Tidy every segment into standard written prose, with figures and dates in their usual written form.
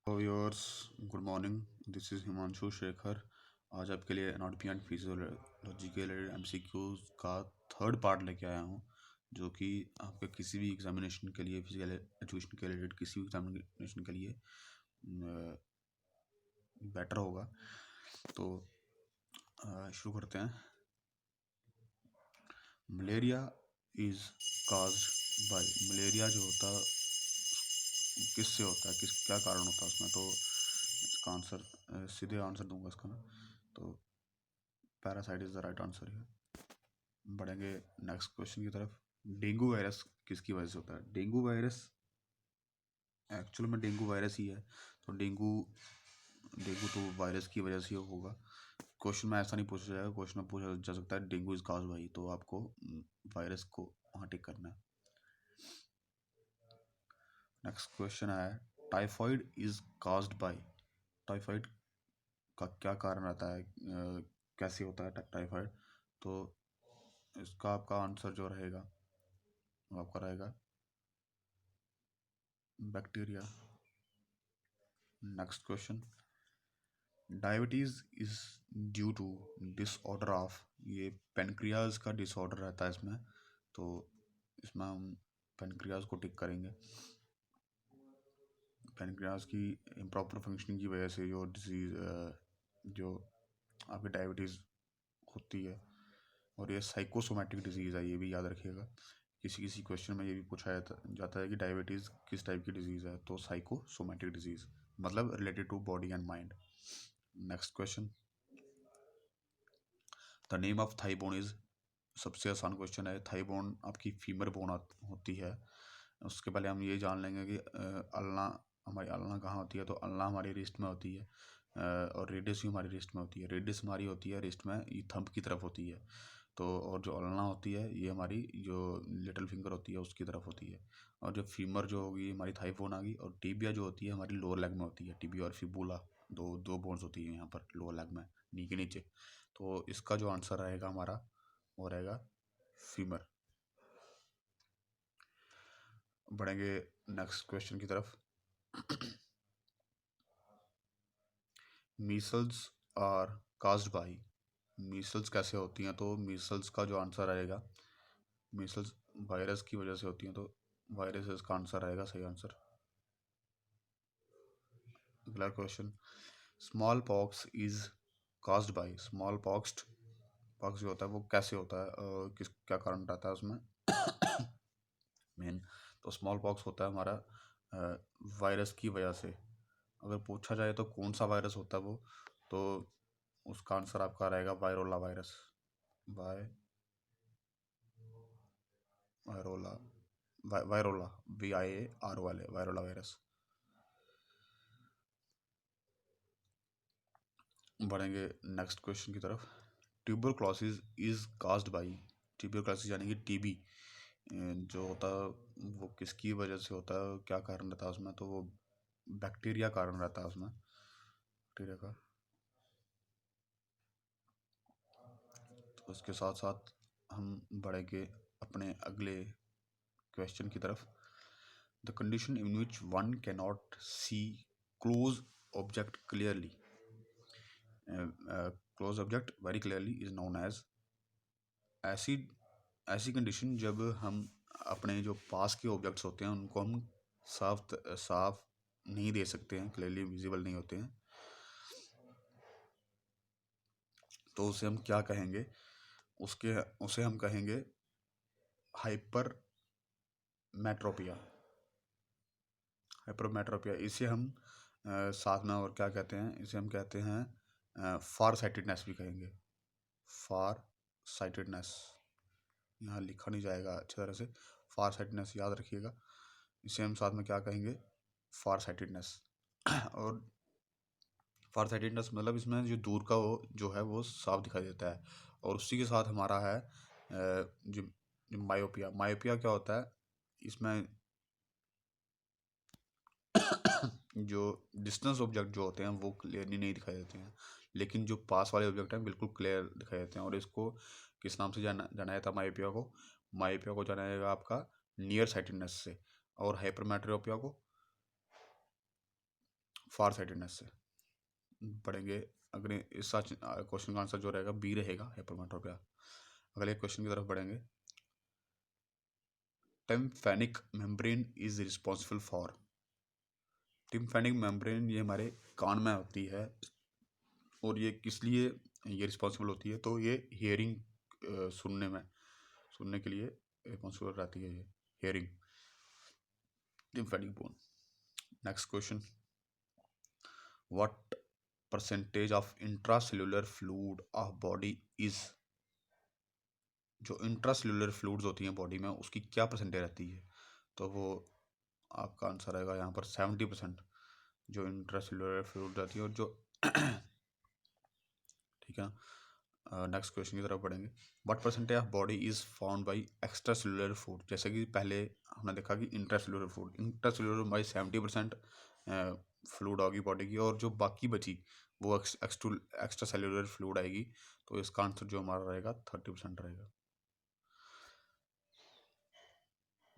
Viewers, good morning. This is Himanshu Shekhar. आज आपके लिए एनाटॉमी एंड फिजियोलॉजी के रिलेटेड एमसीक्यूज का थर्ड पार्ट लेके आया हूँ, जो कि आपके किसी भी एग्जामिनेशन के लिए, फिजिकल एजुकेशन के रिलेटेड किसी भी एग्जामिनेशन के लिए बेटर होगा। तो शुरू करते हैं। Malaria is caused by. Malaria जो होता है किससे होता है, क्या कारण होता है उसमें? तो इसका आंसर सीधे आंसर दूंगा इसका मैं। तो parasite is the right answer है। बढ़ेंगे नेक्स्ट क्वेश्चन की तरफ। डेंगू वायरस किसकी वजह से होता है? डेंगू वायरस एक्चुअल में डेंगू वायरस ही है। तो डेंगू डेंगू तो वायरस की वजह से होगा। क्वेश्चन में ऐसा नहीं पूछा जाएगा। क्वेश्चन में पूछा जा सकता है डेंगू इज काज बाई, तो आपको वायरस को वहाँ टिक करना है। नेक्स्ट क्वेश्चन है typhoid is caused by. Typhoid का क्या कारण रहता है, कैसे होता है टाइफाइड? तो इसका आपका आंसर जो रहेगा वो आपका रहेगा bacteria. Next question, diabetes is due to disorder of. ये पेनक्रियाज का डिसऑर्डर रहता है इसमें, तो इसमें हम पेनक्रियाज को टिक करेंगे। पेनक्रियाज की इम्प्रॉपर फंक्शनिंग की वजह से जो डिजीज़ जो आपकी डायबिटीज़ होती है, और ये साइकोसोमेटिक डिजीज़ है, ये भी याद रखिएगा। किसी किसी क्वेश्चन में ये भी पूछा जाता है कि डायबिटीज़ किस टाइप की डिजीज़ है, तो साइकोसोमेटिक डिजीज़ मतलब related to body and mind. Next question, the name of thigh bone is. सबसे आसान क्वेश्चन है। थाई बोन आपकी फीमर बोन होती है। उसके पहले हम ये जान लेंगे कि अल्ना, हमारी अल्ना कहाँ होती है? तो अल्ना हमारी रिस्ट में होती है, और रेडियस भी हमारी रिस्ट में होती है। रेडियस हमारी होती है रिस्ट में, ये थंब की तरफ होती है। तो और जो अल्ना होती है ये हमारी जो लिटिल फिंगर होती है उसकी तरफ होती है। और जो फीमर जो होगी हमारी थाई बोन आ गई। और टीबिया जो होती है हमारी लोअर लेग में होती है। टीबिया और फिबुला दो दो बोन्स होती है यहाँ पर लोअर लेग में, नी के नीचे। तो इसका जो आंसर रहेगा हमारा वो रहेगा फीमर। बढ़ेंगे नेक्स्ट क्वेश्चन की तरफ। Measles are caused by. Measles कैसे होती हैं? तो मीसल्स का जो आंसर आएगा, मीसल्स वायरस की वजह से होती हैं, तो वायरस इसका आंसर आएगा, सही आंसर। अगला question, small pox is caused by. Small pox जो होता है वो कैसे होता है, किस क्या कारण रहता है उसमें मेन? तो स्मॉल पॉक्स होता है हमारा वायरस की वजह से। अगर पूछा जाए तो कौन सा वायरस होता है वो, तो उसका आंसर आपका रहेगा वायरोला वायरस। वाय वायरोला वायरोला VIAR वाले वायरोला वायरस। बढ़ेंगे नेक्स्ट क्वेश्चन की तरफ। Tuberculosis is caused by. Tuberculosis यानी कि टीबी जो होता है वो किसकी वजह से होता है, क्या कारण रहता है उसमें? तो वो बैक्टीरिया कारण रहता है उसमें, बैक्टीरिया का। तो उसके साथ साथ हम बढ़ेंगे अपने अगले क्वेश्चन की तरफ। The condition in which one can not see close object clearly. Close object very clearly is known as. ऐसी ऐसी कंडीशन जब हम अपने जो पास के ऑब्जेक्ट्स होते हैं उनको हम साफ नहीं दे सकते हैं, क्लियरली विजिबल नहीं होते हैं, तो उसे हम क्या कहेंगे? उसे हम कहेंगे हाइपर मेट्रोपिया। हाइपरमेट्रोपिया इसे हम साथ में और क्या कहते हैं? इसे हम कहते हैं फार साइटेडनेस भी कहेंगे। फार साइटेडनेस यहाँ लिखा नहीं जाएगा अच्छी तरह से। फार साइटेडनेस याद रखिएगा। इसे हम साथ में क्या कहेंगे? फार साइटेडनेस। और फार साइटेडनेस मतलब इसमें जो दूर का वो जो है वो साफ दिखाई देता है। और उसी के साथ हमारा है जो मायोपिया। मायोपिया क्या होता है? इसमें जो डिस्टेंस ऑब्जेक्ट जो होते हैं वो क्लियरली नहीं दिखाई देते हैं, लेकिन जो पास वाले ऑब्जेक्ट हैं बिल्कुल क्लियर दिखाई देते हैं। और इसको किस नाम से जाना जाता है? मायोपिया को। मायोपिया को जाना जाएगा आपका नियर साइटेडनेस से। और हाइपरमेट्रोपिया को फार साइटेडनेस से। पढ़ेंगे अगले इस क्वेश्चन का आंसर जो रहेगा बी रहेगा, हाइपरमेट्रोपिया। अगले क्वेश्चन की तरफ बढ़ेंगे। Tympanic membrane is responsible for. Tympanic membrane ये हमारे कान में होती है, और ये किस लिए ये रिस्पॉन्सिबल होती है, तो ये हियरिंग, सुनने के लिए रिस्पॉन्सिबल रहती है ये hearing, tympanic bone. Next question, what percentage of intracellular fluid of body is. जो इंट्रासेल्युलर फ्लूइड्स होती हैं बॉडी में, उसकी क्या परसेंटेज रहती है, तो वो आपका आंसर आएगा यहाँ पर 70%, जो इंट्रासेल्युलर फ्लूइड रहती है। और जो ठीक है, नेक्स्ट क्वेश्चन की तरफ बढ़ेंगे। What percentage of body is found by extra cellular food. जैसे कि पहले हमने देखा कि intracellular food, intracellular by 70% fluid होगी बॉडी की, और जो बाकी बची वो एक्स्ट्रा सेलुलर फ्लूड आएगी। तो इसका आंसर जो हमारा रहेगा 30% रहेगा।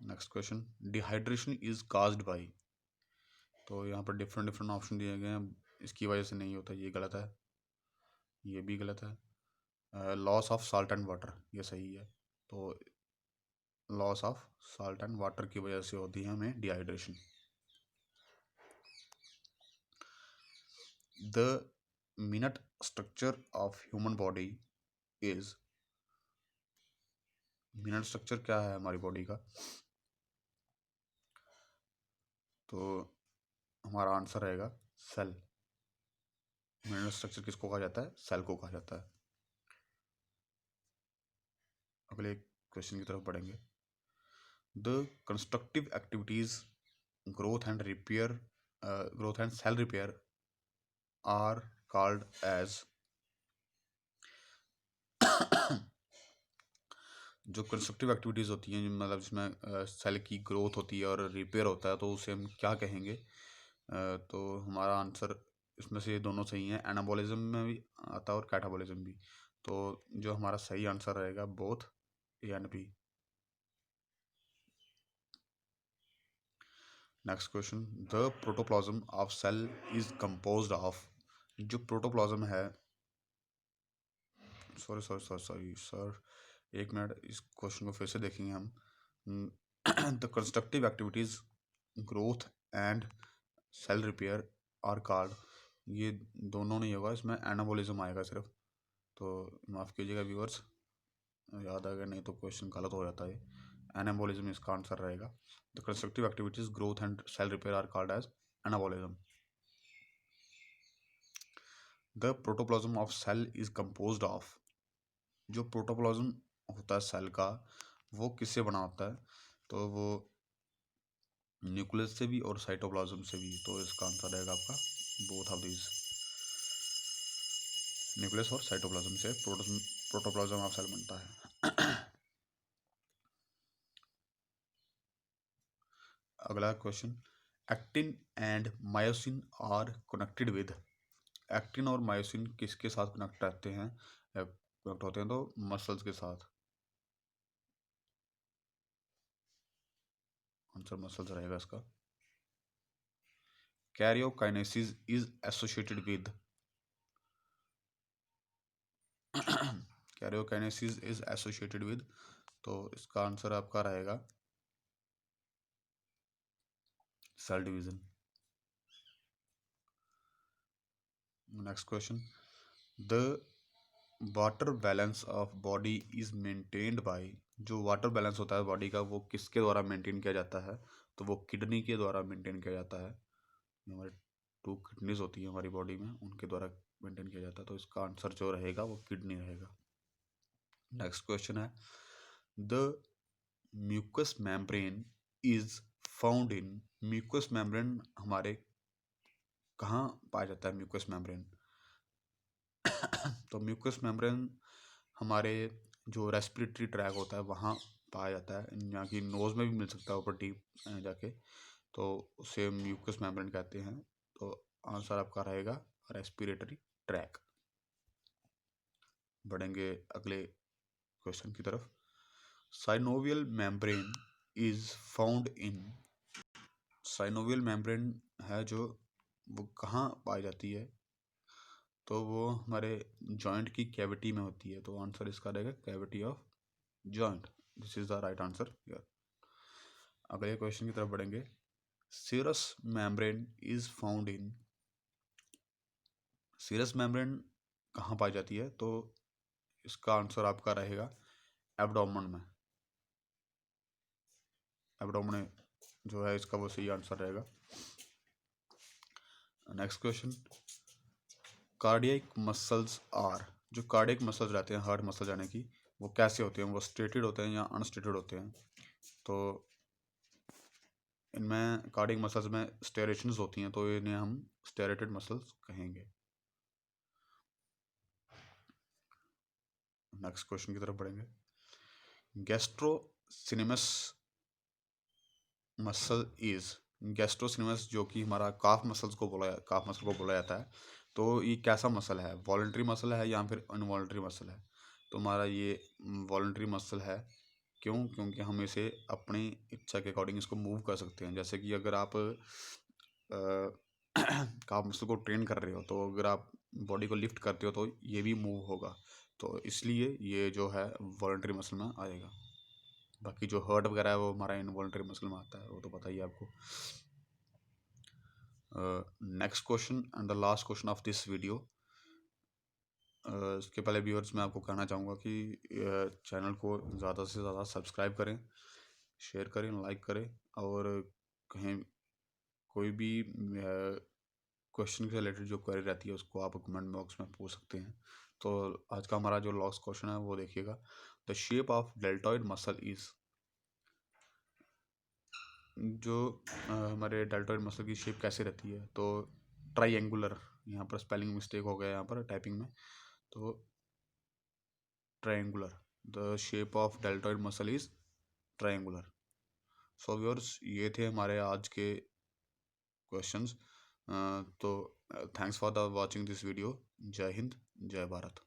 Next question, dehydration is caused by. तो यहाँ पर डिफरेंट ऑप्शन दिए गए हैं, इसकी वजह से नहीं होता, ये गलत है, ये भी गलत है। Loss of salt and water, ये सही है। तो loss of salt and water की वजह से होती है हमें dehydration. The minute structure of human body is. Minute structure क्या है हमारी बॉडी का, तो हमारा आंसर रहेगा सेल। मिनट स्ट्रक्चर किसको कहा जाता है, सेल को कहा जाता है। अगले क्वेश्चन की तरफ बढ़ेंगे। The constructive activities growth and repair, growth and cell repair are called as. जो कंस्ट्रक्टिव एक्टिविटीज़ होती हैं, मतलब जिसमें सेल की ग्रोथ होती है और रिपेयर होता है, तो उसे हम क्या कहेंगे। तो हमारा आंसर इसमें से ये दोनों सही हैं, एनाबॉलिज्म में भी आता है और कैटाबॉलिज्म भी। तो जो हमारा सही आंसर रहेगा both A and B. Next question, the protoplasm of cell is composed of. जो प्रोटोप्लाज्म है, सॉरी सर, एक मिनट, इस क्वेश्चन को फिर से देखेंगे हम। The constructive activities growth and cell repair are called. ये दोनों नहीं होगा, इसमें एनाबॉलिज्म आएगा सिर्फ, तो माफ़ कीजिएगा व्यूअर्स, याद आ गया, नहीं तो क्वेश्चन गलत हो जाता है। एनाबॉलिज्म इसका आंसर रहेगा। The constructive activities growth and cell repair are called as anabolism. The protoplasm of cell is composed of. जो प्रोटोप्लाज्म होता है सेल का, वो किससे बना होता है, तो वो न्यूक्लियस से भी और साइटोप्लाज्म से भी। तो इसका आंसर रहेगा आपका बोथ ऑफ दीज, न्यूक्लियस और साइटोप्लाज्म से प्रोटोप्लाज्म ऑफ सेल बनता है। अगला question, actin and myosin are connected with. Actin और मायोसिन किसके साथ कनेक्ट रहते हैं, कनेक्ट होते हैं, तो मसल्स के साथ। आंसर मसल्स रहेगा इसका। Karyokinesis is associated with. Karyokinesis is associated with, तो इसका आंसर आपका रहेगा cell division. Next question, the water balance of body is maintained by. जो वाटर बैलेंस होता है बॉडी का, वो किसके द्वारा मेंटेन किया जाता है, तो वो किडनी के द्वारा मेंटेन किया जाता है। हमारे 2 किडनीज होती है हमारी बॉडी में, उनके द्वारा मेंटेन किया जाता है, तो इसका आंसर जो रहेगा वो किडनी रहेगा। नेक्स्ट क्वेश्चन है, the mucous membrane is found in. Mucous membrane हमारे कहाँ पाया जाता है, म्यूकस मेम्ब्रेन। तो म्यूकस मेम्ब्रेन हमारे जो रेस्पिरेटरी ट्रैक होता है वहाँ पाया जाता है, यहाँ की नोज़ में भी मिल सकता है ऊपर डीप जाके, तो उसे म्यूकस मेम्ब्रेन कहते हैं। तो आंसर आपका रहेगा रेस्पिरेटरी ट्रैक। बढ़ेंगे अगले क्वेश्चन की तरफ। Synovial membrane is found in. Synovial membrane है जो वो कहाँ पाई जाती है, तो वो हमारे जॉइंट की कैविटी में होती है। तो आंसर इसका रहेगा cavity of joint. This is the right answer here. अगले क्वेश्चन की तरफ बढ़ेंगे। Serous membrane is found in, serous membrane कहाँ पाई जाती है, तो इसका आंसर आपका रहेगा एब्डोमेन में। एब्डोमेन जो है इसका वो सही आंसर रहेगा। Next question, cardiac muscles are, जो कार्डियक मसल्स रहते हैं हार्ट मसल यानी कि वो कैसे होते हैं, वो स्ट्रेटेड होते हैं या अनस्ट्रेटेड होते हैं। तो इनमें कार्डियक मसल्स में स्टेरेशंस होती हैं, तो इन्हें हम स्टेरेटेड मसल्स कहेंगे। नेक्स्ट क्वेश्चन की तरफ बढ़ेंगे। गैस्ट्रोसिनेमस मसल इज, गैस्ट्रोसिनेमस जो कि हमारा काफ मसल को बोला जाता है, तो ये कैसा मसल है, वॉलंटरी मसल है या फिर अनवॉलंटरी मसल है। तो हमारा ये वॉलंटरी मसल है। क्यों? क्योंकि हम इसे अपनी इच्छा के अकॉर्डिंग इसको मूव कर सकते हैं। जैसे कि अगर आप काफ मसल को ट्रेन कर रहे हो, तो अगर आप बॉडी को लिफ्ट करते हो तो ये भी मूव होगा, तो इसलिए ये जो है वॉलंटरी मसल में आएगा। बाकी जो हर्ट वगैरह है वो हमारा इनवॉलंटरी मसल में आता है, वो तो पता ही है आपको। Next question and the last question of this video. इसके पहले व्यूअर्स मैं आपको कहना चाहूँगा कि चैनल को ज़्यादा से ज़्यादा सब्सक्राइब करें, शेयर करें, लाइक करें, और कहीं कोई भी क्वेश्चन के रिलेटेड जो क्वेरी रहती है उसको आप कमेंट बॉक्स में पूछ सकते हैं। तो आज का हमारा जो लास्ट क्वेश्चन है वो देखिएगा। The shape of deltoid muscle is, जो हमारे डेल्टॉइड मसल की शेप कैसे रहती है, तो ट्राइंगुलर, यहाँ पर स्पेलिंग मिस्टेक हो गया यहाँ पर टाइपिंग में, तो triangular, the shape of deltoid muscle is triangular. So viewers, ये थे हमारे आज के क्वेश्चंस। तो thanks for the watching this video. जय हिंद, जय भारत।